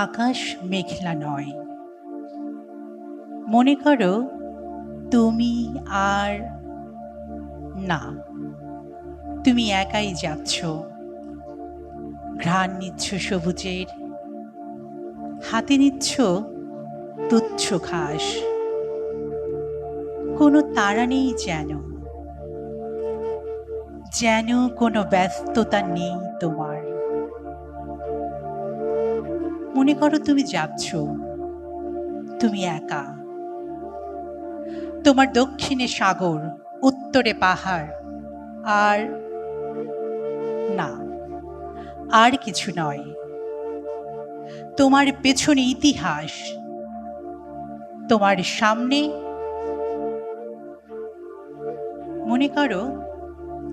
আকাশ মেঘলা নয়। মনে করো তুমি আর না, তুমি একাই যাচ্ছ, ঘ্রাণ নিচ্ছ সবুজের, হাতে নিচ্ছ তুচ্ছ ঘাস। কোনো তাড়া নেই যেন, যেন কোনো ব্যস্ততা নেই তোমার। মনে করো তুমি যাচ্ছ, তুমি একা। তোমার দক্ষিণে সাগর, উত্তরে পাহাড়, আর না, আর কিছু নয়। তোমার পেছনে ইতিহাস, তোমার সামনে। মনে করো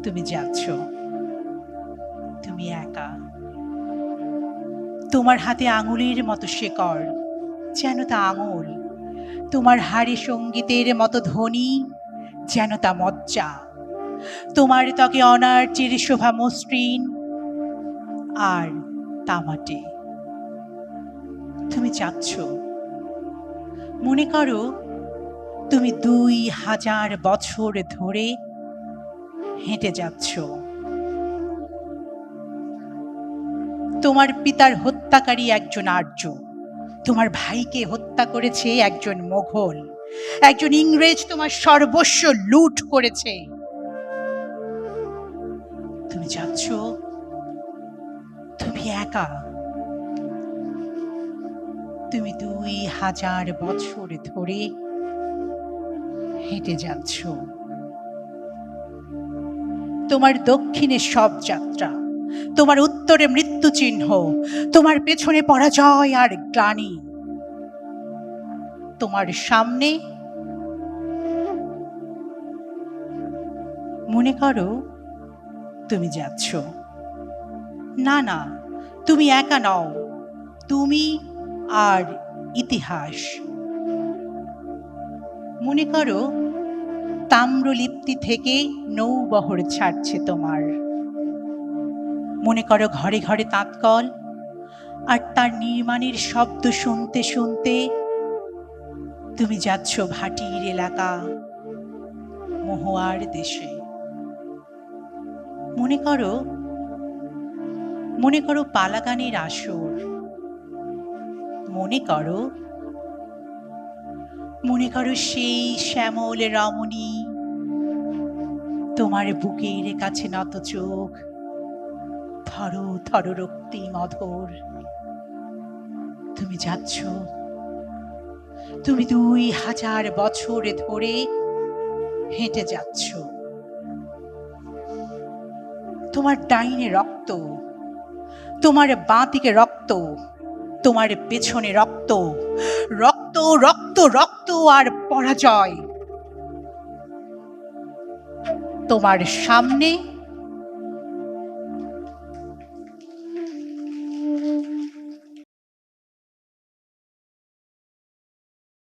তুমি যাচ্ছ, তুমি একা। তোমার হাতে আঙুলের মতো শেকড়, যেন তা আঙুল। তোমার হাড়ে সঙ্গীতের মতো ধ্বনি, যেন তা মজ্জা। তোমার ত্বকে অনার্যের শোভা মসৃণ আর তামাটে। তুমি যাচ্ছ, মনে করো তুমি 2000 বছর ধরে হেঁটে যাচ্ছ। তোমার পিতার হত্যাকারী একজন আর্য, তোমার ভাইকে হত্যা করেছে একজন মোঘল, একজন ইংরেজ তোমার সর্বস্ব লুট করেছে। তুমি যাচ্ছ, তুমি একা। তুমি 2000 বছর ধরে হেঁটে যাচ্ছ। তোমার দক্ষিণে সব যাত্রা, তোমার উত্তরে মৃত্যু চিহ্ন, তোমার পেছনে পরাজয় আর গ্লানি। তোমার সামনে। মনে করো তুমি যাচ্ছ। না না, তুমি একা নও, তুমি আর ইতিহাস। মনে করো তাম্রলিপ্তি থেকে নৌবহর ছাড়ছে তোমার। মনে করো ঘরে ঘরে তাঁতকল, আর তার নির্মাণের শব্দ শুনতে শুনতে তুমি যাচ্ছ ভাটির এলাকা, মহুয়ার দেশে। মনে করো পালাগানের আসর। মনে করো সেই শ্যামল রমণী, তোমার বুকের কাছে নত চোখ, থর থর রক্তিম অধর। তুমি যাচ্ছ, তুমি 2000 বছর ধরে হেঁটে যাচ্ছ। তোমার ডাইনে রক্ত, তোমার বাঁ দিকে রক্ত, তোমার পেছনে রক্ত, রক্ত রক্ত রক্ত আর পরাজয়। তোমার সামনে